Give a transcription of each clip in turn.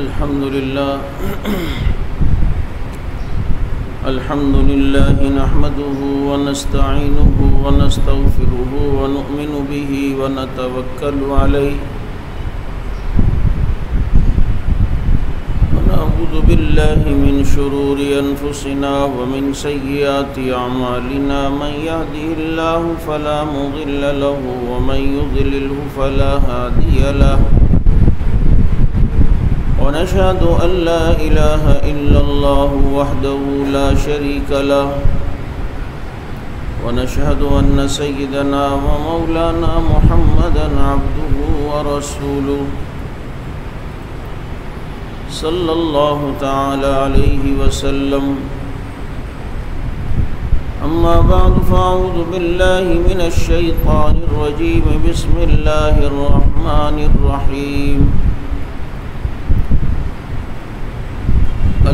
الحمد لله نحمده ونستعينه ونستغفره ونؤمن به ونتوكل عليه ونعوذ بالله من شرور أنفسنا ومن سيئات أعمالنا من يهده الله فلا مضل له ومن يضلله فلا هادي له ونشهد أن لا إله إلا الله وحده لا شريك له ونشهد أن سيدنا ومولانا محمدا عبده ورسوله صلى الله تعالى عليه وسلم أما بعد فأعوذ بالله من الشيطان الرجيم بسم الله الرحمن الرحيم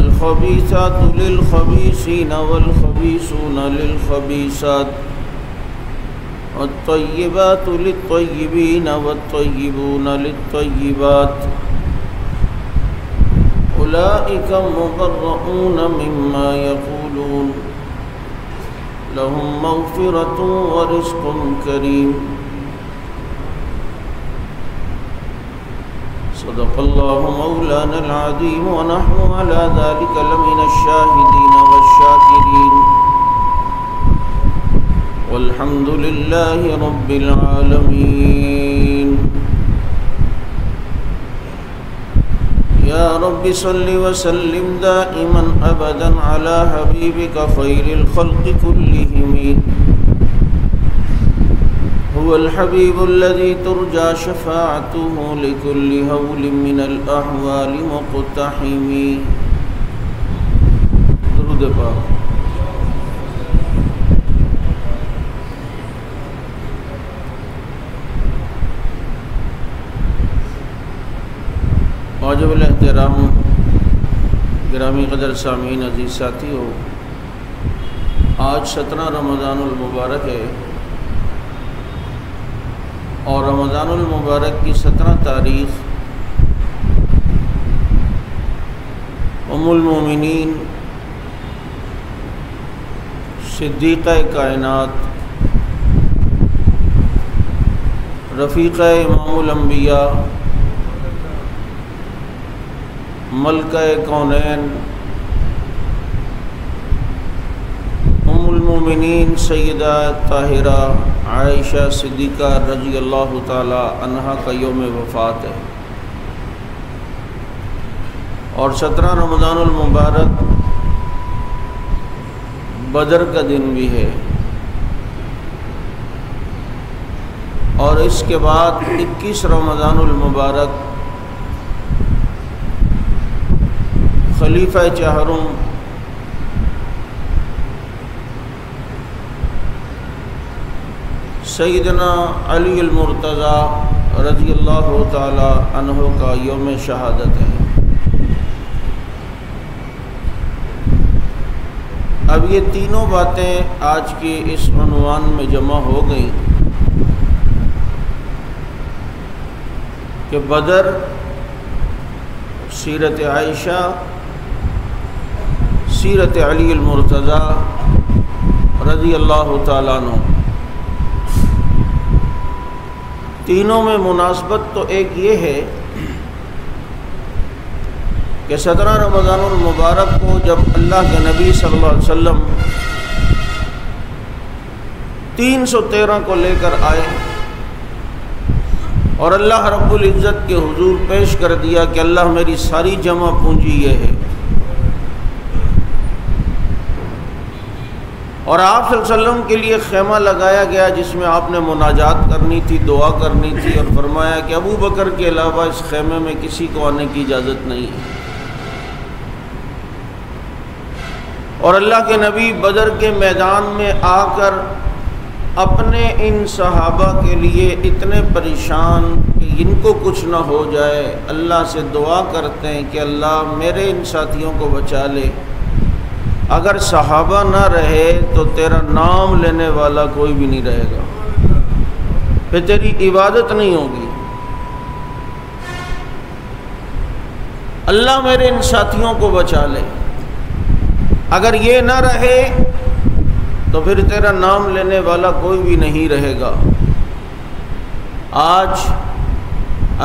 الخبيثات للخبيثين والخبيثون للخبيثات والطيبات للطيبين والطيبون للطيبات أولئك مبرؤون مما يقولون لهم مغفرة ورزق كريم صدق الله مولانا العظيم ونحن على ذلك لمن الشاهدين والشاكرين والحمد لله رب العالمين يا رب صل وسلم دائما أبدا على حبيبك خير الخلق كلهم هو الحبيب الذي ترجى شفاعته لكل هول من الأحوال مقتحم درود پاک. واجب الاحترام گرامی قدر سامعین عزیز ساتھیو، آج 17 رمضان المبارک ہے اور رمضان المبارک کی 17 تاریخ ام المومنین صدیقہ کائنات رفیقہ امام الانبیاء ملکہ کونین ام المومنین سیدہ طاہرہ عائشہ صدیقہ رضی اللہ تعالی عنہا کا یوم وفات ہے، اور 17 رمضان المبارک بدر کا دن بھی ہے، اور اس کے بعد 21 رمضان المبارک خلیفہ چہارم سیدنا علی المرتضیٰ رضی اللہ تعالی عنہ کا یوم شہادت ہے۔ اب یہ تینوں باتیں آج کی اس عنوان میں جمع ہو گئیں کہ بدر، سیرت عائشہ، سیرت علی المرتضیٰ رضی اللہ تعالیٰ عنہ، تینوں میں مناسبت تو ایک یہ ہے کہ 17 رمضان المبارک کو جب اللہ کے نبی صلی اللہ علیہ وسلم 313 کو لے کر آئے اور اللہ رب العزت کے حضور پیش کر دیا کہ اللہ میری ساری جمع پونجی یہ ہے، اور آپ صلی اللہ علیہ وسلم کے لیے خیمہ لگایا گیا جس میں آپ نے مناجات کرنی تھی، دعا کرنی تھی، اور فرمایا کہ ابو بکر کے علاوہ اس خیمے میں کسی کو آنے کی اجازت نہیں ہے۔ اور اللہ کے نبی بدر کے میدان میں آ کر اپنے ان صحابہ کے لیے اتنے پریشان کہ ان کو کچھ نہ ہو جائے، اللہ سے دعا کرتے ہیں کہ اللہ میرے ان ساتھیوں کو بچا لے، اگر صحابہ نہ رہے تو تیرا نام لینے والا کوئی بھی نہیں رہے گا، پھر تیری عبادت نہیں ہوگی۔ اللہ میرے ان ساتھیوں کو بچا لے، اگر یہ نہ رہے تو پھر تیرا نام لینے والا کوئی بھی نہیں رہے گا۔ آج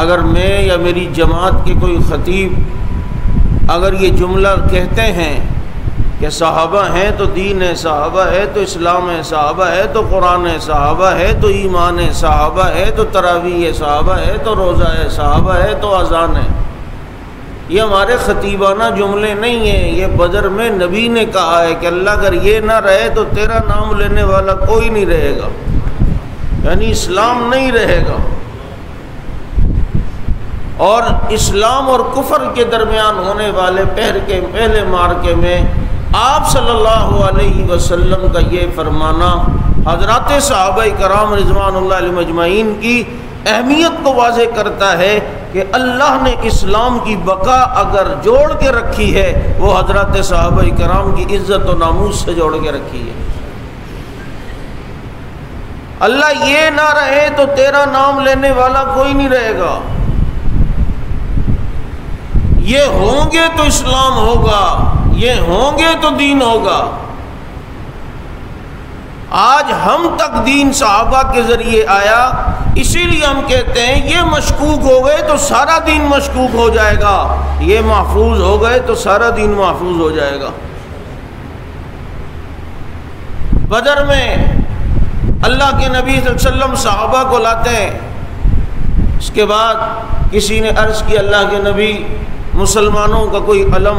اگر میں یا میری جماعت کے کوئی خطیب اگر یہ جملہ کہتے ہیں کہ صحابہ ہیں تو دین ہے، صحابہ ہے تو اسلام ہے، صحابہ ہے تو قرآن ہے، صحابہ ہے تو ایمان ہے، صحابہ ہے تو تراویح ہے، صحابہ ہے تو روزہ ہے، صحابہ ہے تو اذان ہے، یہ ہمارے خطیبانہ جملے نہیں ہیں، یہ بدر میں نبی نے کہا ہے کہ اللہ اگر یہ نہ رہے تو تیرا نام لینے والا کوئی نہیں رہے گا، یعنی اسلام نہیں رہے گا۔ اور اسلام اور کفر کے درمیان ہونے والے پہلے معرکے میں آپ صلی اللہ علیہ وسلم کا یہ فرمانا حضرات صحابہ کرام رضوان اللہ علیہم اجمعین کی اہمیت کو واضح کرتا ہے کہ اللہ نے اسلام کی بقا اگر جوڑ کے رکھی ہے وہ حضرات صحابہ کرام کی عزت و ناموس سے جوڑ کے رکھی ہے۔ اللہ یہ نہ رہے تو تیرا نام لینے والا کوئی نہیں رہے گا، یہ ہوں گے تو اسلام ہوگا، یہ ہوں گے تو دین ہوگا۔ آج ہم تک دین صحابہ کے ذریعے آیا، اسی لیے ہم کہتے ہیں یہ مشکوک ہو گئے تو سارا دین مشکوک ہو جائے گا، یہ محفوظ ہو گئے تو سارا دین محفوظ ہو جائے گا۔ بدر میں اللہ کے نبی صلی اللہ علیہ وسلم صحابہ کو لاتے ہیں، اس کے بعد کسی نے عرض کی اللہ کے نبی مسلمانوں کا کوئی علم،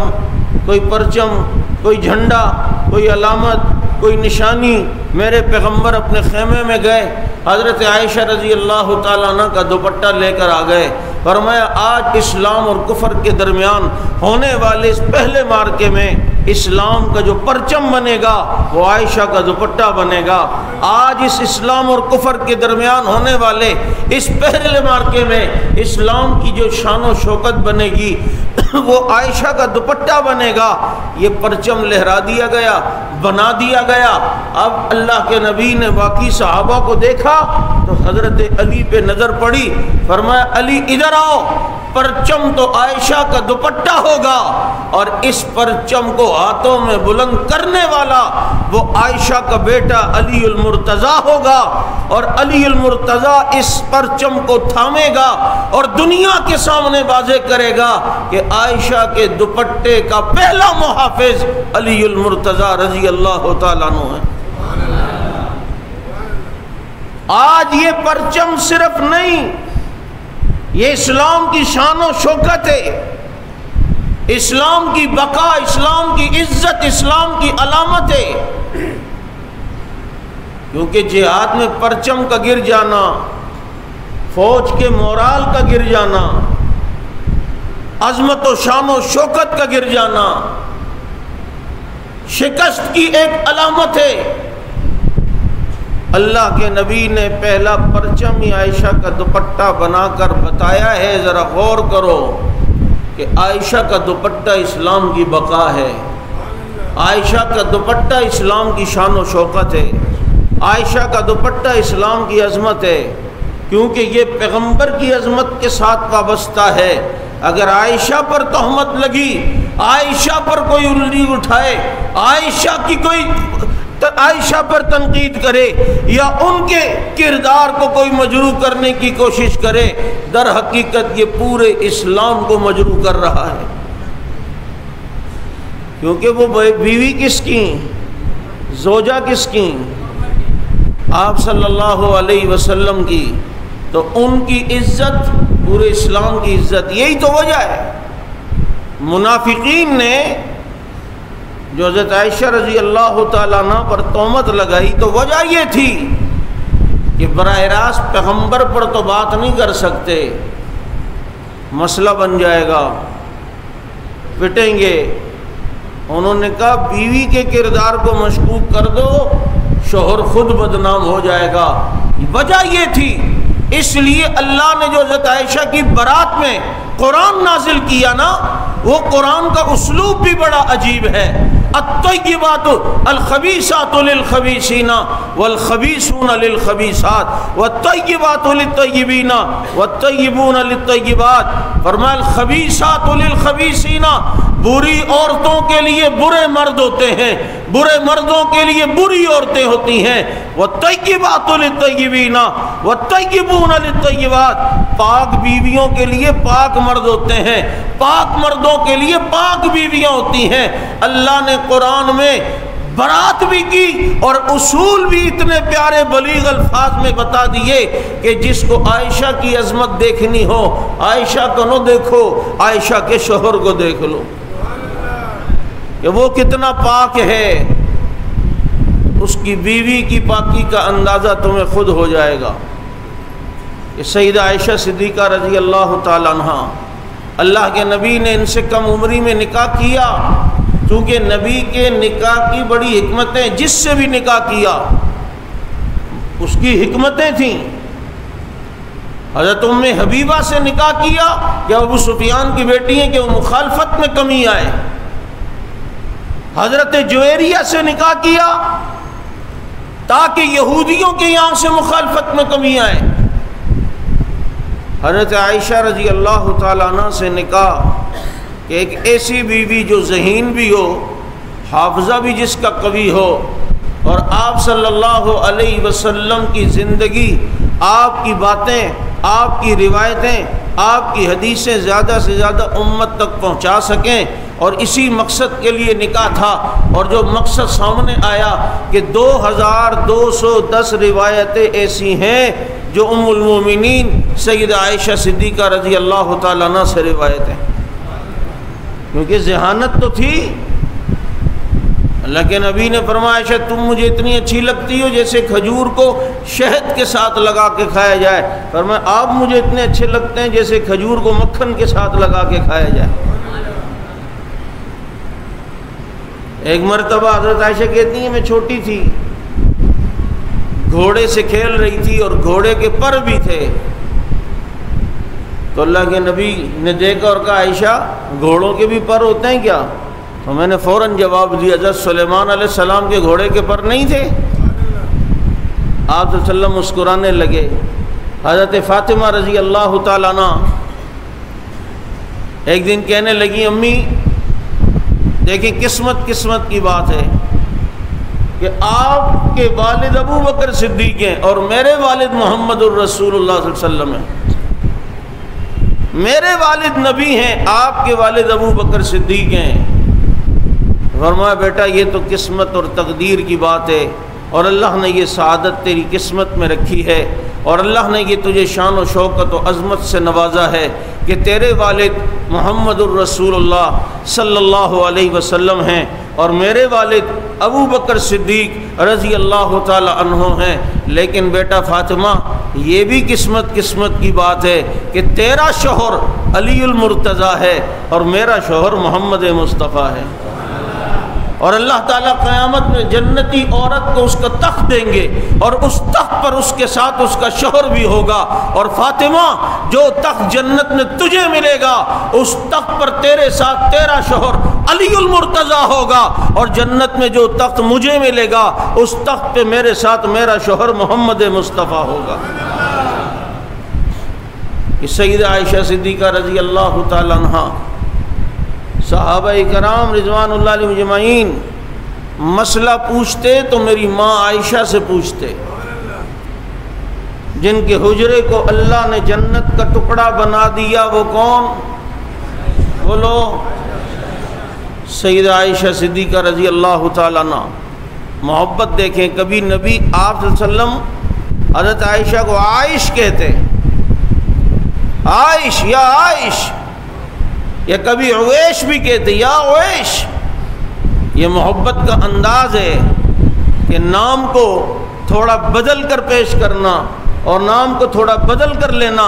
کوئی پرچم، کوئی جھنڈا، کوئی علامت، کوئی نشانی، میرے پیغمبر اپنے خیمے میں گئے، حضرت عائشہ رضی اللہ تعالیٰ عنہ کا دوپٹہ لے کر آ گئے، فرمایا آج اسلام اور کفر کے درمیان ہونے والے اس پہلے معرکے میں اسلام کا جو پرچم بنے گا وہ عائشہ کا دوپٹہ بنے گا۔ آج اس اسلام اور کفر کے درمیان ہونے والے اس پہلے معرکے میں اسلام کی جو شان و شوکت بنے گی وہ عائشہ کا دوپٹہ بنے گا۔ یہ پرچم لہرا دیا گیا، بنا دیا گیا۔ اب اللہ کے نبی نے باقی صحابہ کو دیکھا تو حضرت علی پہ نظر پڑی، فرمایا علی ادھر آؤ، پرچم تو عائشہ کا دوپٹہ ہوگا اور اس پرچم کو ہاتھوں میں بلند کرنے والا وہ عائشہ کا بیٹا علی المرتضیٰ ہوگا، اور علی المرتضیٰ اس پرچم کو تھامے گا اور دنیا کے سامنے واضح کرے گا کہ عائشہ کے دوپٹے کا پہلا محافظ علی المرتضیٰ رضی اللہ تعالیٰ عنہ ہے۔ آج یہ پرچم صرف نہیں، یہ اسلام کی شان و شوکت ہے، اسلام کی بقا، اسلام کی عزت، اسلام کی علامت ہے۔ کیونکہ جہاد میں پرچم کا گر جانا، فوج کے مورال کا گر جانا، عظمت و شان و شوکت کا گر جانا شکست کی ایک علامت ہے۔ اللہ کے نبی نے پہلا پرچم ہی عائشہ کا دوپٹہ بنا کر بتایا ہے، ذرا غور کرو کہ عائشہ کا دوپٹہ اسلام کی بقا ہے، عائشہ کا دوپٹہ اسلام کی شان و شوکت ہے، عائشہ کا دوپٹہ اسلام کی عظمت ہے، کیونکہ یہ پیغمبر کی عظمت کے ساتھ وابستہ ہے۔ اگر عائشہ پر تہمت لگی، عائشہ پر کوئی انگلی اٹھائے، عائشہ پر تنقید کرے یا ان کے کردار کو کوئی مجروح کرنے کی کوشش کرے، در حقیقت یہ پورے اسلام کو مجروح کر رہا ہے، کیونکہ وہ بیوی کس کی، زوجہ کس کی، آپ صلی اللہ علیہ وسلم کی، تو ان کی عزت پورے اسلام کی عزت۔ یہی تو وجہ ہے منافقین نے جو حضرت عائشہ رضی اللہ تعالیٰ عنہ پر تہمت لگائی، تو وجہ یہ تھی کہ براہ راست پیغمبر پر تو بات نہیں کر سکتے، مسئلہ بن جائے گا، پٹیں گے۔ انہوں نے کہا بیوی کے کردار کو مشکوک کر دو، شوہر خود بدنام ہو جائے گا۔ وجہ یہ تھی، اس لیے اللہ نے جو حضرت عائشہ کی برات میں قرآن نازل کیا نا، وہ قرآن کا اسلوب بھی بڑا عجیب ہے۔ الطیبات الخبیثات للخبیثین والخبیثون للخبیثات والطیبات للطیبین والطیبون للطیبات. فرمایا الخبیثات للخبیثین، بری عورتوں کے لیے برے مرد ہوتے ہیں، برے مردوں کے لیے بری عورتیں ہوتی ہیں. والطیبات للطیبین والطیبون للطیبات، پاک بیویوں کے لیے پاک مرد ہوتے ہیں، پاک مردوں کے لیے پاک بیویاں ہوتی ہیں. اللہ نے قرآن میں برات بھی کی اور اصول بھی اتنے پیارے بلیغ الفاظ میں بتا دیے کہ جس کو عائشہ کی عظمت دیکھنی ہو عائشہ کو نہ دیکھو، عائشہ کے شوہر کو دیکھ لو کہ وہ کتنا پاک ہے. اس کی بیوی کی پاکی کا اندازہ تمہیں خود ہو جائے گا. کہ سیدہ عائشہ صدیقہ رضی اللہ تعالیٰ عنہ، اللہ کے نبی نے ان سے کم عمری میں نکاح کیا، چونکہ نبی کے نکاح کی بڑی حکمتیں، جس سے بھی نکاح کیا اس کی حکمتیں تھیں. حضرت ام حبیبہ سے نکاح کیا کہ ابو سفیان کی بیٹی ہیں کہ وہ مخالفت میں کمی آئے. حضرت جویریہ سے نکاح کیا تاکہ یہودیوں کے یہاں سے مخالفت میں کمی آئے. حضرت عائشہ رضی اللہ تعالیٰ عنہ سے نکاح کہ ایک ایسی بیوی جو ذہین بھی ہو، حافظہ بھی جس کا قوی ہو، اور آپ صلی اللہ علیہ وسلم کی زندگی، آپ کی باتیں، آپ کی روایتیں، آپ کی حدیثیں زیادہ سے زیادہ امت تک پہنچا سکیں. اور اسی مقصد کے لیے نکاح تھا. اور جو مقصد سامنے آیا کہ 2210 روایتیں ایسی ہیں جو ام المومنین سیدہ عائشہ صدیقہ رضی اللہ تعالیٰ عنہ سے روایت ہیں. کیونکہ ذہانت تو تھی. اللہ کے نبی نے فرمایا عائشہ تم مجھے اتنی اچھی لگتی ہو جیسے کھجور کو شہد کے ساتھ لگا کے کھایا جائے. فرمایا آپ مجھے اتنے اچھے لگتے ہیں جیسے کھجور کو مکھن کے ساتھ لگا کے کھایا جائے. ایک مرتبہ حضرت عائشہ کہتی ہیں میں چھوٹی تھی، گھوڑے سے کھیل رہی تھی اور گھوڑے کے پر بھی تھے. تو اللہ کے نبی نے دیکھا اور کہا عائشہ گھوڑوں کے بھی پر ہوتے ہیں کیا؟ تو میں نے فوراً جواب دیا حضرت سلیمان علیہ السلام کے گھوڑے کے پر نہیں تھے؟ آپ صلی اللہ علیہ وسلم مسکرانے لگے. حضرت فاطمہ رضی اللہ تعالیٰ عنہ ایک دن کہنے لگی امی دیکھیں قسمت کی بات ہے کہ آپ کے والد ابو بکر صدیق ہیں اور میرے والد محمد الرسول اللہ صلی اللہ علیہ وسلم ہیں. میرے والد نبی ہیں، آپ کے والد ابو بکر صدیق ہیں. فرمایا بیٹا یہ تو قسمت اور تقدیر کی بات ہے، اور اللہ نے یہ سعادت تیری قسمت میں رکھی ہے، اور اللہ نے یہ تجھے شان و شوکت و عظمت سے نوازا ہے کہ تیرے والد محمد الرسول اللہ صلی اللہ علیہ وسلم ہیں اور میرے والد ابو بکر صدیق رضی اللہ تعالی عنہ ہیں. لیکن بیٹا فاطمہ یہ بھی قسمت کی بات ہے کہ تیرا شوہر علی المرتضیٰ ہے اور میرا شوہر محمد مصطفیٰ ہے. اور اللہ تعالیٰ قیامت میں جنتی عورت کو اس کا تخت دیں گے اور اس تخت پر اس کے ساتھ اس کا شوہر بھی ہوگا. اور فاطمہ جو تخت جنت میں تجھے ملے گا اس تخت پر تیرے ساتھ تیرا شوہر علی المرتضیٰ ہوگا، اور جنت میں جو تخت مجھے ملے گا اس تخت پہ میرے ساتھ میرا شوہر محمد مصطفیٰ ہوگا. سیدہ عائشہ صدیقہ رضی اللہ تعالی عنہ، صحابہ کرام رضوان اللہ علیہم اجمعین مسئلہ پوچھتے تو میری ماں عائشہ سے پوچھتے، جن کے حجرے کو اللہ نے جنت کا ٹکڑا بنا دیا وہ کون؟ بولو سیدہ عائشہ صدیقہ رضی اللہ تعالیٰ عنہ. محبت دیکھیں، کبھی نبی آپ صلی اللہ علیہ وسلم حضرت عائشہ کو عائش کہتے، عائش یا عائش، یا کبھی عویش بھی کہتے یا عویش. یہ محبت کا انداز ہے کہ نام کو تھوڑا بدل کر پیش کرنا اور نام کو تھوڑا بدل کر لینا.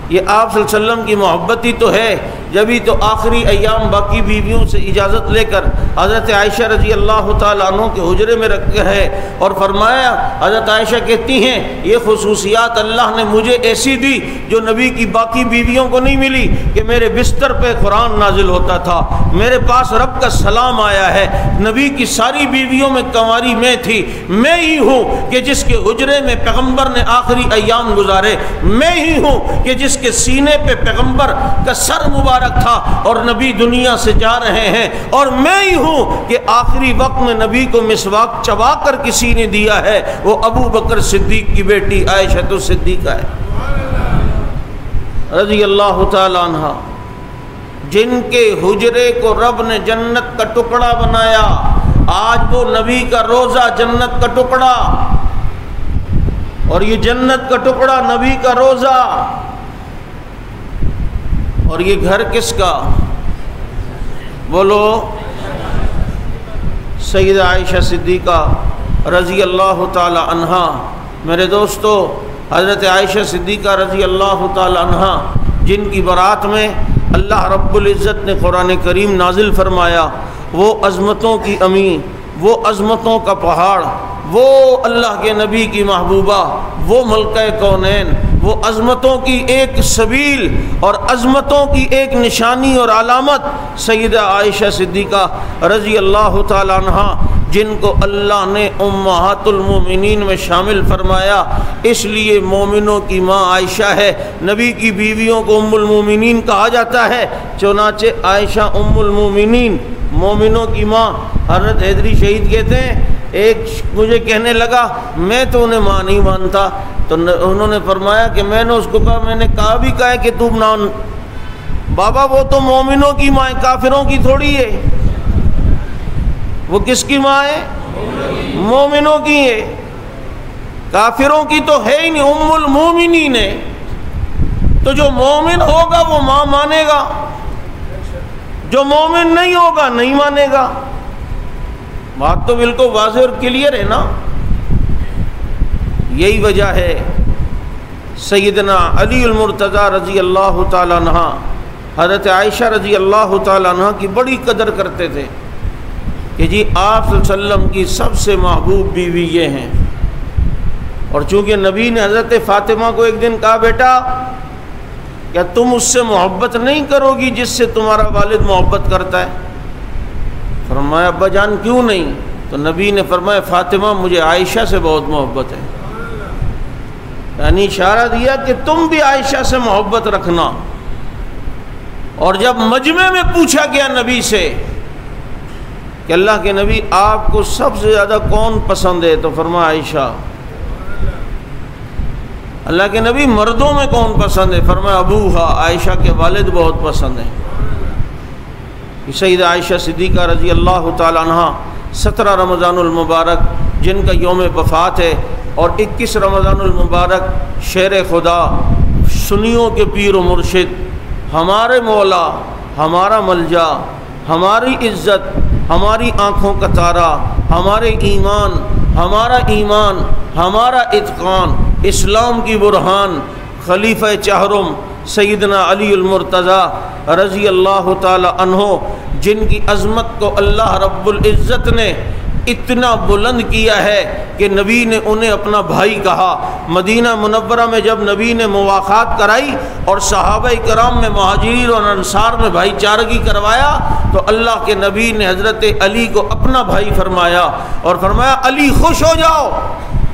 یہ آپ صلی اللہ علیہ وسلم کی محبت ہی تو ہے جبھی تو آخری ایام باقی بیویوں سے اجازت لے کر حضرت عائشہ رضی اللہ تعالیٰ عنہ کے حجرے میں رکھا ہے، اور فرمایا، حضرت عائشہ کہتی ہیں یہ خصوصیات اللہ نے مجھے ایسی دی جو نبی کی باقی بیویوں کو نہیں ملی، کہ میرے بستر پہ قرآن نازل ہوتا تھا، میرے پاس رب کا سلام آیا ہے، نبی کی ساری بیویوں میں کنواری میں تھی، میں ہی ہوں کہ جس کے حجرے میں پیغمبر نے آخری ایام گزارے، میں ہی ہوں کہ جس کے سینے پہ پیغمبر کا سر مبارک تھا اور نبی دنیا سے جا رہے ہیں، اور میں ہی ہوں کہ آخری وقت میں نبی کو مسواک چبا کر کسی نے دیا ہے، وہ ابو بکر صدیق کی بیٹی عائشہ صدیقہ ہے رضی اللہ تعالی عنہ، جن کے حجرے کو رب نے جنت کا ٹکڑا بنایا۔ آج وہ نبی کا روزہ جنت کا ٹکڑا، اور یہ جنت کا ٹکڑا نبی کا روزہ، اور یہ گھر کس کا؟ بولو، سیدہ عائشہ صدیقہ رضی اللہ تعالی عنہا۔ میرے دوستو، حضرت عائشہ صدیقہ رضی اللہ تعالی عنہا، جن کی برات میں اللہ رب العزت نے قرآن کریم نازل فرمایا، وہ عظمتوں کی امین، وہ عظمتوں کا پہاڑ، وہ اللہ کے نبی کی محبوبہ، وہ ملکہ کونین، وہ عظمتوں کی ایک سبیل اور عظمتوں کی ایک نشانی اور علامت سیدہ عائشہ صدیقہ رضی اللہ تعالی عنہا، جن کو اللہ نے امہات المومنین میں شامل فرمایا، اس لیے مومنوں کی ماں عائشہ ہے۔ نبی کی بیویوں کو ام المومنین کہا جاتا ہے، چنانچہ عائشہ ام المومنین، مومنوں کی ماں۔ حضرت حیدری شہید کہتے ہیں، ایک مجھے کہنے لگا میں تو انہیں ماں نہیں مانتا، تو انہوں نے فرمایا کہ میں نے اس کو کہا، میں نے کہا بھی کہا ہے کہ تم نہ بابا، وہ تو مومنوں کی ماں ہے، کافروں کی تھوڑی ہے۔ وہ کس کی ماں ہے؟ مومنوں کی ہے، کافروں کی تو ہے ہی نہیں، ام المومنین ہے۔ تو جو مومن ہوگا وہ ماں مانے گا، جو مومن نہیں ہوگا نہیں مانے گا۔ بات تو بالکل واضح اور کلیئر ہے نا۔ یہی وجہ ہے سیدنا علی المرتضیٰ رضی اللہ تعالیٰ عنہ حضرت عائشہ رضی اللہ تعالیٰ عنہ کی بڑی قدر کرتے تھے کہ جی آپ صلی اللہ علیہ وسلم کی سب سے محبوب بیوی یہ ہیں۔ اور چونکہ نبی نے حضرت فاطمہ کو ایک دن کہا، بیٹا کیا تم اس سے محبت نہیں کرو گی جس سے تمہارا والد محبت کرتا ہے؟ فرمایا ابا جان کیوں نہیں؟ تو نبی نے فرمایا فاطمہ مجھے عائشہ سے بہت محبت ہے، یعنی اشارہ دیا کہ تم بھی عائشہ سے محبت رکھنا۔ اور جب مجمع میں پوچھا گیا نبی سے کہ اللہ کے نبی آپ کو سب سے زیادہ کون پسند ہے، تو فرمایا عائشہ۔ اللہ کے نبی مردوں میں کون پسند ہے؟ فرمایا ابوہا، عائشہ کے والد بہت پسند ہیں۔ سیدہ عائشہ صدیقہ رضی اللہ تعالی عنہ 17 رمضان المبارک جن کا یوم وفات ہے، اور 21 رمضان المبارک شیر خدا، سنیوں کے پیر و مرشد، ہمارے مولا، ہمارا ملجا، ہماری عزت، ہماری آنکھوں کا تارا، ہمارے ایمان، ہمارا اتقان، اسلام کی برہان، خلیفہ چہرم سیدنا علی المرتضیٰ رضی اللہ تعالی عنہ، جن کی عظمت کو اللہ رب العزت نے اتنا بلند کیا ہے کہ نبی نے انہیں اپنا بھائی کہا۔ مدینہ منورہ میں جب نبی نے مواخات کرائی اور صحابہ کرام میں مہاجرین اور انصار میں بھائی چارگی کروایا، تو اللہ کے نبی نے حضرت علی کو اپنا بھائی فرمایا، اور فرمایا علی خوش ہو جاؤ،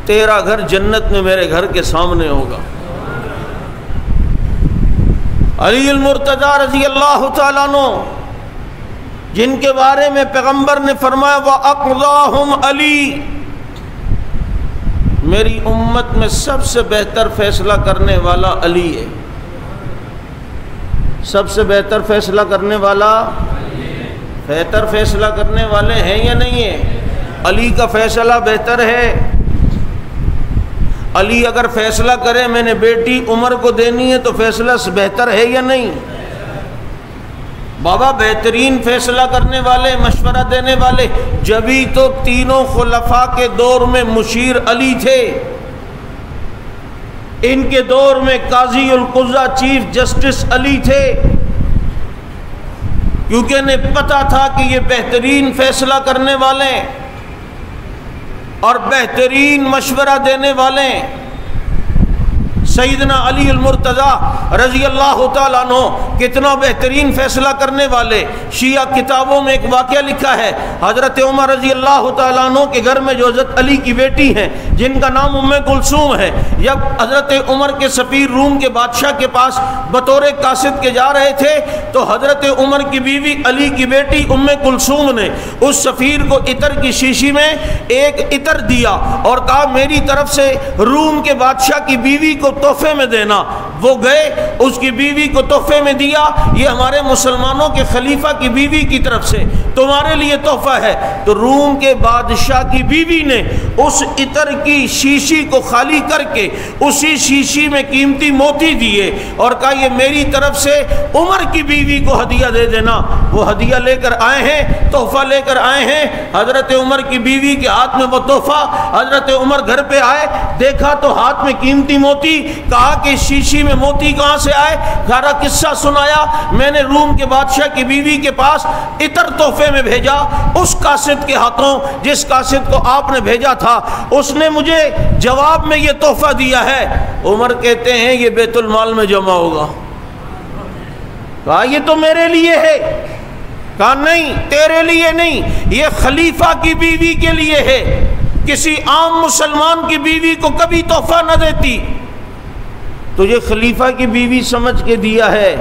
تیرا گھر جنت میں میرے گھر کے سامنے ہوگا۔ علی المرتضیٰ رضی اللہ تعالیٰ عنہ، جن کے بارے میں پیغمبر نے فرمایا وَأَقْضَاهُمْ علی، میری امت میں سب سے بہتر فیصلہ کرنے والا علی ہے۔ سب سے بہتر فیصلہ کرنے والا، بہتر فیصلہ کرنے والے ہیں یا نہیں ہیں؟ علی کا فیصلہ بہتر ہے۔ علی اگر فیصلہ کرے میں نے بیٹی عمر کو دینی ہے تو فیصلہ بہتر ہے یا نہیں؟ بابا بہترین فیصلہ کرنے والے، مشورہ دینے والے، جبھی تو تینوں خلفاء کے دور میں مشیر علی تھے، ان کے دور میں قاضی القضاء چیف جسٹس علی تھے، کیونکہ انہیں پتہ تھا کہ یہ بہترین فیصلہ کرنے والے اور بہترین مشورہ دینے والے سیدنا علی المرتضیٰ رضی اللہ تعالیٰ عنہ کتنا بہترین فیصلہ کرنے والے. شیعہ کتابوں میں ایک واقعہ لکھا ہے، حضرت عمر رضی اللہ تعالیٰ عنہ کے گھر میں جو حضرت علی کی بیٹی ہیں جن کا نام ام کلثوم ہے، جب حضرت عمر کے سفیر روم کے بادشاہ کے پاس بطور قاصد کے جا رہے تھے تو حضرت عمر کی بیوی علی کی بیٹی ام کلثوم نے اس سفیر کو عطر کی شیشی میں ایک عطر دیا اور کہا میری طرف سے روم کے بادشاہ کی بیوی کو تحفے میں دینا. وہ گئے، اس کی بیوی کو تحفے میں دیا، یہ ہمارے مسلمانوں کے خلیفہ کی بیوی کی طرف سے تمہارے لیے تحفہ ہے. تو روم کے بادشاہ کی بیوی نے اس عطر کی شیشی کو خالی کر کے اسی شیشی میں قیمتی موتی دیے اور کہا یہ میری طرف سے عمر کی بیوی کو ہدیہ دے دینا. وہ ہدیہ لے کر آئے ہیں، تحفہ لے کر آئے ہیں. حضرت عمر کی بیوی کے ہاتھ میں وہ تحفہ، حضرت عمر گھر پہ آئے، دیکھا تو ہاتھ میں قیمتی موتی. کہا کہ شیشی میں موتی کہاں سے آئے؟ سارا قصہ سنایا. میں نے روم کے بادشاہ کی بیوی کے پاس عطر تحفے میں بھیجا، اس قاصد کے ہاتھوں جس قاصد کو آپ نے بھیجا تھا اس نے مجھے جواب میں یہ تحفہ دیا ہے. عمر کہتے ہیں یہ بیت المال میں جمع ہوگا. کہا یہ تو میرے لیے ہے. کہا نہیں، تیرے لیے نہیں، یہ خلیفہ کی بیوی کے لیے ہے. کسی عام مسلمان کی بیوی کو کبھی تحفہ نہ دیتی. تجھے خلیفہ کی بیوی سمجھ کے دیا ہے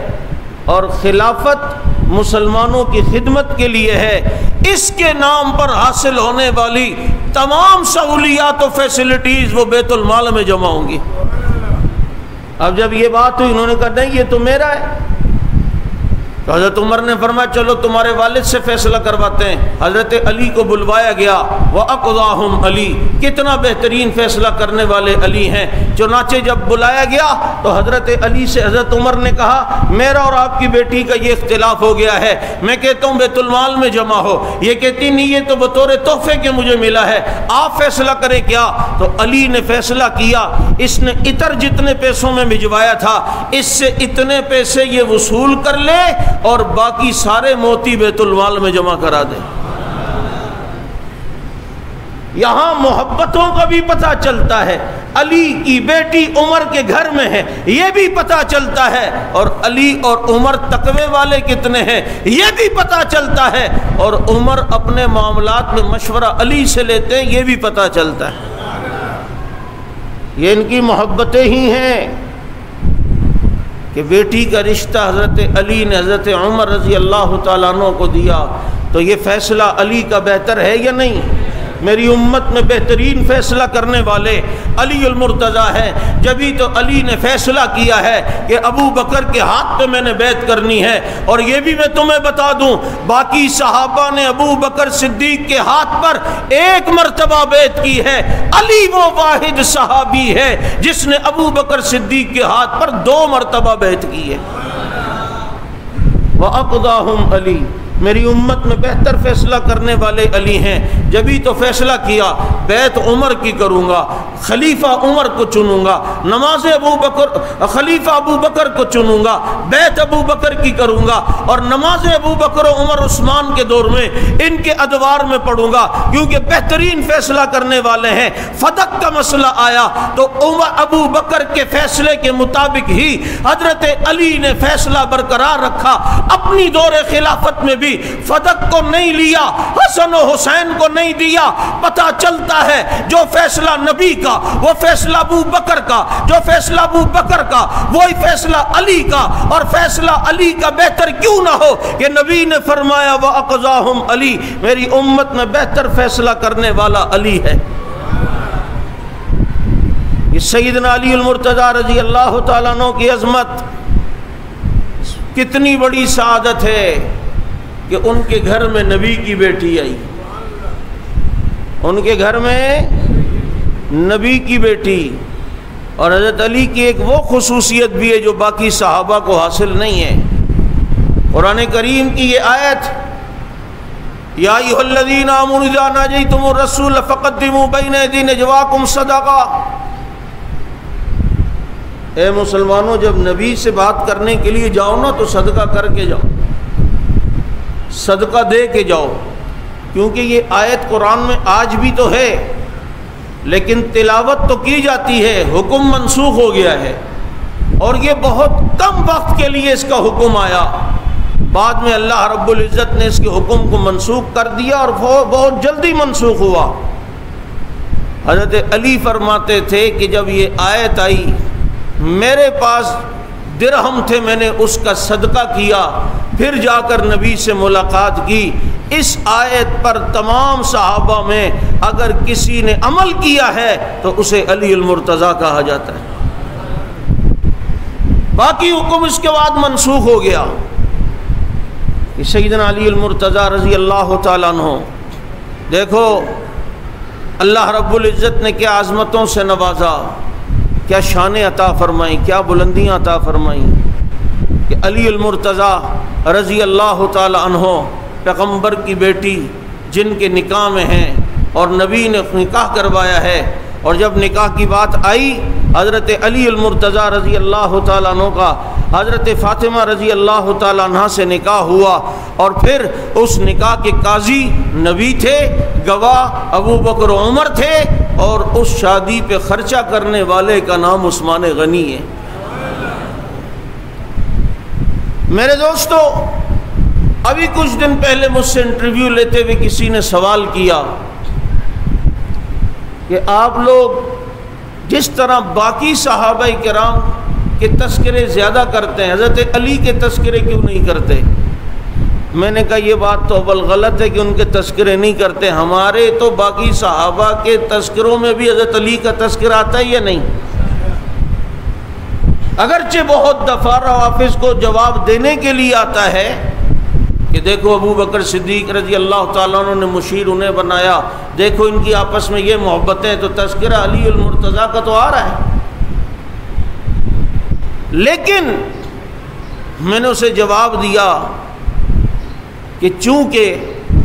اور خلافت مسلمانوں کی خدمت کے لیے ہے. اس کے نام پر حاصل ہونے والی تمام سہولیات و فیسلٹیز وہ بیت المال میں جمع ہوں گی. اب جب یہ بات ہوئی انہوں نے کہا نہیں یہ تو میرا ہے. تو حضرت عمر نے فرمایا چلو تمہارے والد سے فیصلہ کرواتے ہیں. حضرت علی کو بلوایا گیا. وَأَقْضَاهُمْ علی، کتنا بہترین فیصلہ کرنے والے علی ہیں. چنانچہ جب بلایا گیا تو حضرت علی سے حضرت عمر نے کہا میرا اور آپ کی بیٹی کا یہ اختلاف ہو گیا ہے. میں کہتا ہوں بیت المال میں جمع ہو، یہ کہتی نہیں یہ تو بطور تحفے کے مجھے ملا ہے، آپ فیصلہ کریں کیا. تو علی نے فیصلہ کیا اس نے عطر جتنے پیسوں میں بھجوایا تھا اس سے اتنے پیسے یہ وصول کر لے اور باقی سارے موتی بیت المال میں جمع کرا دے. یہاں محبتوں کا بھی پتہ چلتا ہے. علی کی بیٹی عمر کے گھر میں ہے یہ بھی پتہ چلتا ہے، اور علی اور عمر تقوی والے کتنے ہیں یہ بھی پتہ چلتا ہے، اور عمر اپنے معاملات میں مشورہ علی سے لیتے ہیں یہ بھی پتہ چلتا ہے. یہ ان کی محبتیں ہی ہیں کہ بیٹی کا رشتہ حضرت علی نے حضرت عمر رضی اللہ تعالیٰ عنہ کو دیا. تو یہ فیصلہ علی کا بہتر ہے یا نہیں؟ میری امت میں بہترین فیصلہ کرنے والے علی المرتضیٰ ہیں. جبھی تو علی نے فیصلہ کیا ہے کہ ابو بکر کے ہاتھ پہ میں نے بیعت کرنی ہے. اور یہ بھی میں تمہیں بتا دوں باقی صحابہ نے ابو بکر صدیق کے ہاتھ پر ایک مرتبہ بیعت کی ہے. علی وہ واحد صحابی ہے جس نے ابو بکر صدیق کے ہاتھ پر 2 مرتبہ بیعت کی ہے. وَأَقْضَاهُمْ علی، میری امت میں بہتر فیصلہ کرنے والے علی ہیں. جبھی تو فیصلہ کیا بیعت عمر کی کروں گا، خلیفہ عمر کو چنوں گا، نماز ابو بکر خلیفہ ابو بکر کو چنوں گا، بیعت ابو بکر کی کروں گا، اور نماز ابو بکر و عمر عثمان کے دور میں ان کے ادوار میں پڑھوں گا کیونکہ بہترین فیصلہ کرنے والے ہیں. فدق کا مسئلہ آیا تو عمر ابو بکر کے فیصلے کے مطابق ہی حضرت علی نے فیصلہ برقرار رکھا. اپنی دور خلافت میں بھی فدق کو نہیں لیا، حسن و حسین کو نہیں دیا. پتہ چلتا ہے جو فیصلہ نبی کا وہ فیصلہ ابو بکر کا، جو فیصلہ ابو بکر کا وہی فیصلہ علی کا، اور فیصلہ علی کا بہتر کیوں نہ ہو کہ نبی نے فرمایا وَأَقْضَاهُمْ علی، میری امت میں بہتر فیصلہ کرنے والا علی ہے. یہ سیدنا علی المرتضیٰ رضی اللہ تعالیٰ عنہ کی عظمت کتنی بڑی سعادت ہے کہ ان کے گھر میں نبی کی بیٹی آئی. ان کے گھر میں نبی کی بیٹی. اور حضرت علی کی ایک وہ خصوصیت بھی ہے جو باقی صحابہ کو حاصل نہیں ہے. قرآن کریم کی یہ آیت یا ایھا الذین آمنوا اذا ناجیتم الرسول فقدموا بین ایدی نجواکم صدقہ. اے مسلمانوں جب نبی سے بات کرنے کے لیے جاؤ نا تو صدقہ کر کے جاؤ. صدقہ دے کے جاؤ، کیونکہ یہ آیت قرآن میں آج بھی تو ہے، لیکن تلاوت تو کی جاتی ہے، حکم منسوخ ہو گیا ہے، اور یہ بہت کم وقت کے لیے اس کا حکم آیا، بعد میں اللہ رب العزت نے اس کے حکم کو منسوخ کر دیا اور بہت جلدی منسوخ ہوا۔ حضرت علی فرماتے تھے کہ جب یہ آیت آئی میرے پاس درہم تھے، میں نے اس کا صدقہ کیا، پھر جا کر نبی سے ملاقات کی۔ اس آیت پر تمام صحابہ میں اگر کسی نے عمل کیا ہے تو اسے علی المرتضیٰ کہا جاتا ہے۔ باقی حکم اس کے بعد منسوخ ہو گیا۔ سیدنا علی المرتضیٰ رضی اللہ تعالیٰ عنہ، دیکھو اللہ رب العزت نے کیا عظمتوں سے نوازا، کیا شان عطا فرمائی، کیا بلندیاں عطا فرمائیں کہ علی المرتضیٰ رضی اللہ تعالی عنہ پیغمبر کی بیٹی جن کے نکاح میں ہیں اور نبی نے نکاح کروایا ہے، اور جب نکاح کی بات آئی حضرت علی المرتضیٰ رضی اللہ تعالیٰ عنہ کا حضرت فاطمہ رضی اللہ تعالیٰ عنہ سے نکاح ہوا، اور پھر اس نکاح کے قاضی نبی تھے، گواہ ابو بکر و عمر تھے، اور اس شادی پہ خرچہ کرنے والے کا نام عثمان غنی ہے۔ میرے دوستو، ابھی کچھ دن پہلے مجھ سے انٹرویو لیتے ہوئے کسی نے سوال کیا کہ آپ لوگ جس طرح باقی صحابہ کرام کے تذکرے زیادہ کرتے ہیں، حضرت علی کے تذکرے کیوں نہیں کرتے؟ میں نے کہا یہ بات تو اول غلط ہے کہ ان کے تذکرے نہیں کرتے، ہمارے تو باقی صحابہ کے تذکروں میں بھی حضرت علی کا تذکرہ آتا ہے یا نہیں؟ اگرچہ بہت دفعہ حافظ کو جواب دینے کے لیے آتا ہے کہ دیکھو ابو بکر صدیق رضی اللہ تعالیٰ عنہ نے مشیر انہیں بنایا، دیکھو ان کی آپس میں یہ محبتیں، تو تذکرہ علی المرتضیٰ کا تو آ رہا ہے۔ لیکن میں نے اسے جواب دیا کہ چونکہ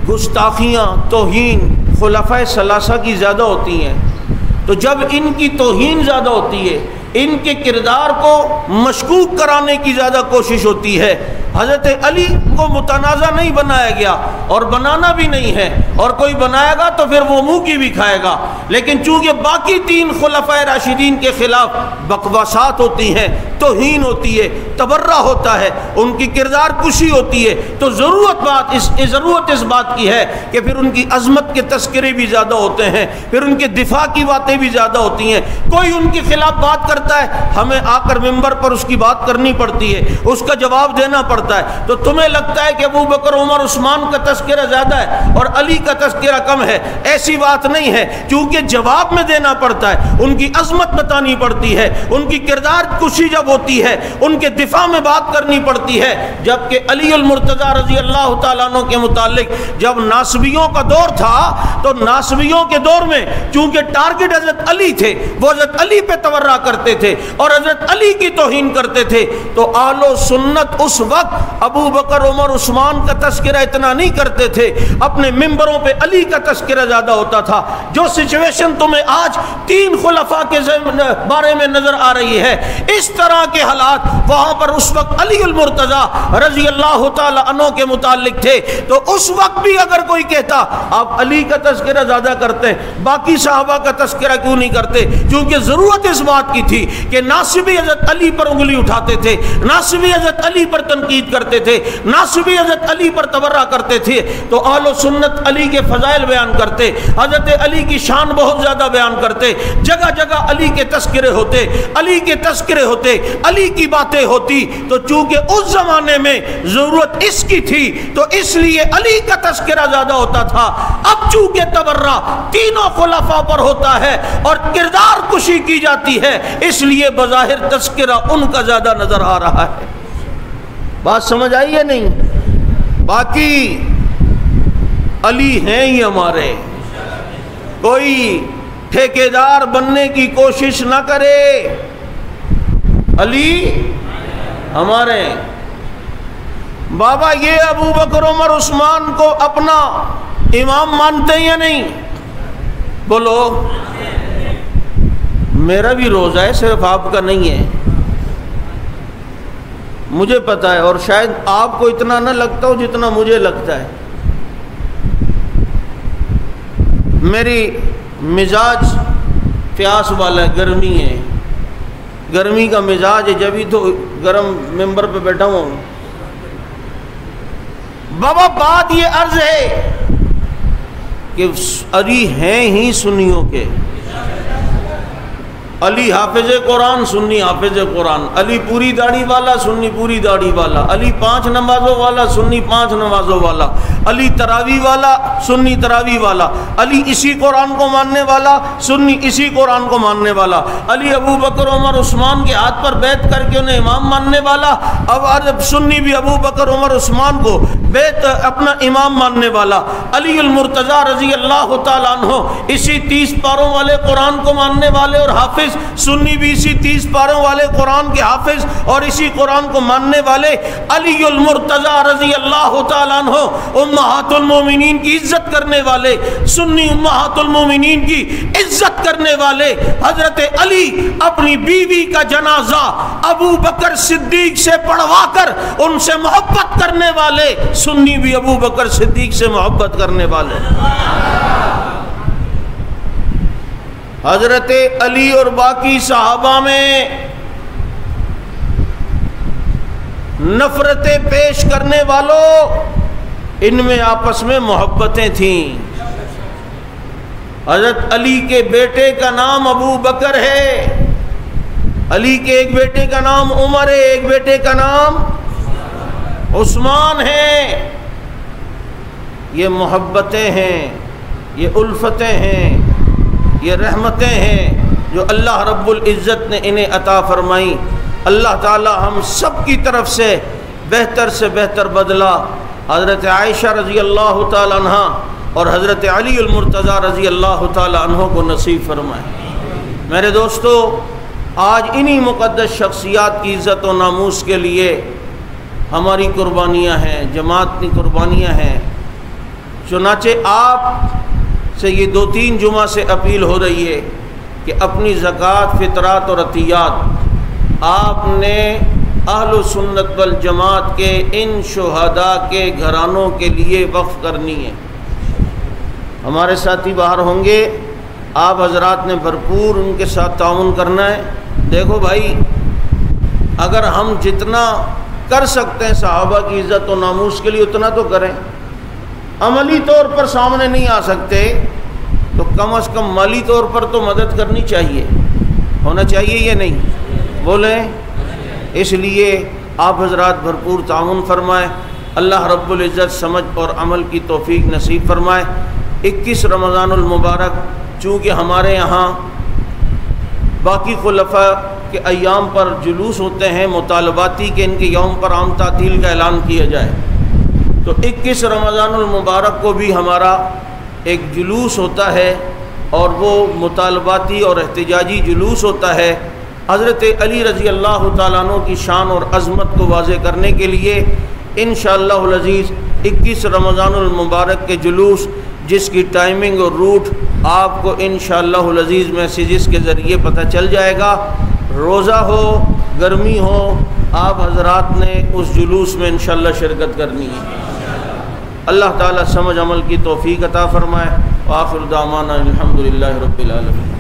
گستاخیاں، توہین خلفائے ثلاثہ کی زیادہ ہوتی ہیں، تو جب ان کی توہین زیادہ ہوتی ہے، ان کے کردار کو مشکوک کرانے کی زیادہ کوشش ہوتی ہے۔ حضرت علی کو متنازع نہیں بنایا گیا اور بنانا بھی نہیں ہے، اور کوئی بنائے گا تو پھر وہ منہ کی بھی کھائے گا، لیکن چونکہ باقی تین خلفائے راشدین کے خلاف بکواسات ہوتی ہیں، توہین ہوتی ہے، تبرہ ہوتا ہے، ان کی کردار کشی ہوتی ہے، تو ضرورت اس بات کی ہے کہ پھر ان کی عظمت کے تذکرے بھی زیادہ ہوتے ہیں، پھر ان کے دفاع کی باتیں بھی زیادہ ہوتی ہیں۔ کوئی ان کے خلاف بات کرتا ہے، ہمیں آ کر ممبر پر اس کی بات کرنی پڑتی ہے، اس کا جواب دینا پڑتا ہے۔ تو تمہیں لگتا ہے کہ ابو بکر عمر عثمان کا تذکرہ زیادہ ہے اور علی کا تذکرہ کم ہے، ایسی بات نہیں ہے، کیونکہ جواب میں دینا پڑتا ہے، ان کی عظمت بتانی پڑتی ہے، ان کی کردار کشی جب ہوتی ہے ان کے دفاع میں بات کرنی پڑتی ہے۔ جبکہ علی المرتضیٰ رضی اللہ تعالیٰ عنہ کے متعلق جب ناصبیوں کا دور تھا تو ناصبیوں کے دور میں چونکہ ٹارگٹ حضرت علی تھے، وہ حضرت علی پہ تورا کرتے تھے اور حضرت علی کی توہین کرتے تھے، تو اہل و سنت اس وقت ابو بکر عمر عثمان کا تذکرہ اتنا نہیں کرتے تھے، اپنے ممبروں پہ علی کا تذکرہ زیادہ ہوتا تھا۔ جو سچویشن تمہیں آج تین خلفاء کے بارے میں نظر آ رہی ہے، اس طرح کے حالات وہاں پر اس وقت علی المرتضیٰ رضی اللہ تعالی عنہ کے متعلق تھے۔ تو اس وقت بھی اگر کوئی کہتا آپ علی کا تذکرہ زیادہ کرتے ہیں، باقی صحابہ کا تذکرہ کیوں نہیں کرتے؟ کیونکہ ضرورت اس بات کی تھی کہ ناصبی حضرت علی پر انگلی اٹھاتے تھے، ناصبی حضرت علی پر تنقید کرتے تھے، ناصبی حضرت علی پر تبرہ کرتے تھے، تو اہل و سنت علی کے فضائل بیان کرتے، حضرت علی کی شان بہت زیادہ بیان کرتے، جگہ جگہ علی کے تذکرے ہوتے، علی کے تذکرے ہوتے، علی کی باتیں ہوتی۔ تو چونکہ اس زمانے میں ضرورت اس کی تھی تو اس لیے علی کا تذکرہ زیادہ ہوتا تھا۔ اب چونکہ تبرہ تینوں خلفاء پر ہوتا ہے اور کردار کشی کی جاتی ہے، اس لیے بظاہر تذکرہ ان کا زیادہ نظر آ رہا ہے۔ بات سمجھ آئی ہے نہیں؟ باقی علی ہیں ہی ہمارے، کوئی ٹھیکیدار بننے کی کوشش نہ کرے، علی ہمارے۔ بابا یہ ابو بکر عمر عثمان کو اپنا امام مانتے ہیں یا نہیں؟ بولو۔ میرا بھی روزہ ہے، صرف آپ کا نہیں ہے۔ مجھے پتہ ہے، اور شاید آپ کو اتنا نہ لگتا ہو جتنا مجھے لگتا ہے۔ میری مزاج پیاس والا ہے، گرمی ہے، گرمی کا مزاج ہے، جبھی تو گرم ممبر پہ بیٹھا ہوں۔ بابا بات یہ عرض ہے کہ علی ہیں ہی سنیوں کے، علی حافظ قرآن، سنی حافظ قرآن، علی پوری داڑھی والا، سنی پوری داڑھی والا، علی 5 نمازوں والا، سنی 5 نمازوں والا، علی تراویح والا، سنی تراویح والا، علی اسی قرآن کو ماننے والا، سنی اسی قرآن کو ماننے والا، علی ابو بکر عمر عثمان کے ہاتھ پر بیعت کر کے انہیں امام ماننے والا، اب سنی بھی ابو بکر عمر عثمان کو بیعت اپنا امام ماننے والا، علی المرتضیٰ رضی اللہ تعالیٰ عنہ اسی 30 پاروں والے قرآن کو ماننے والے اور حافظ، سنی بھی اسی 30 پاروں والے قرآن کے حافظ اور اسی قرآن کو ماننے والے، علی المرتضیٰ رضی اللہ تعالیٰ عنہ امہات المومنین کی عزت کرنے والے، سنی امہات المومنین کی عزت کرنے والے، حضرت علی اپنی بیوی کا جنازہ ابو بکر صدیق سے پڑھوا کر ان سے محبت کرنے والے، سنی بھی ابو بکر صدیق سے محبت کرنے والے۔ حضرت علی اور باقی صحابہ میں نفرتیں پیش کرنے والوں، ان میں آپس میں محبتیں تھیں۔ حضرت علی کے بیٹے کا نام ابو بکر ہے، علی کے ایک بیٹے کا نام عمر ہے، ایک بیٹے کا نام عثمان ہے۔ یہ محبتیں ہیں، یہ الفتیں ہیں، یہ رحمتیں ہیں جو اللہ رب العزت نے انہیں عطا فرمائی۔ اللہ تعالی ہم سب کی طرف سے بہتر بدلہ حضرت عائشہ رضی اللہ تعالی عنہ اور حضرت علی المرتضیٰ رضی اللہ تعالی عنہ کو نصیب فرمائے۔ میرے دوستو، آج انہی مقدس شخصیات کی عزت و ناموس کے لیے ہماری قربانیاں ہیں، جماعت کی قربانیاں ہیں۔ چنانچہ آپ سے یہ 2-3 جمعہ سے اپیل ہو رہی ہے کہ اپنی زکوٰۃ، فطرات اور عطیات آپ نے اہل سنت والجماعت کے ان شہداء کے گھرانوں کے لیے وقف کرنی ہے۔ ہمارے ساتھی باہر ہوں گے، آپ حضرات نے بھرپور ان کے ساتھ تعاون کرنا ہے۔ دیکھو بھائی، اگر ہم جتنا کر سکتے ہیں صحابہ کی عزت و ناموس کے لیے اتنا تو کریں۔ عملی طور پر سامنے نہیں آ سکتے تو کم از کم مالی طور پر تو مدد کرنی چاہیے، ہونا چاہیے یہ نہیں بولیں؟ اس لیے آپ حضرات بھرپور تعاون فرمائیں، اللہ رب العزت سمجھ اور عمل کی توفیق نصیب فرمائے۔ 21 رمضان المبارک چونکہ ہمارے یہاں باقی خلفاء کے ایام پر جلوس ہوتے ہیں مطالباتی کہ ان کے یوم پر عام تعطیل کا اعلان کیا جائے، تو 21 رمضان المبارک کو بھی ہمارا ایک جلوس ہوتا ہے اور وہ مطالباتی اور احتجاجی جلوس ہوتا ہے حضرت علی رضی اللہ تعالیٰ عنہ کی شان اور عظمت کو واضح کرنے کے لیے۔ انشاءاللہ العزیز 21 رمضان المبارک کے جلوس جس کی ٹائمنگ اور روٹ آپ کو انشاءاللہ العزیز میسیجز کے ذریعے پتہ چل جائے گا۔ روزہ ہو، گرمی ہو، آپ حضرات نے اس جلوس میں انشاءاللہ شرکت کرنی ہے۔ اللہ تعالیٰ سمجھ عمل کی توفیق عطا فرمائے۔ وآخر دعوانا الحمدللہ رب العالمین۔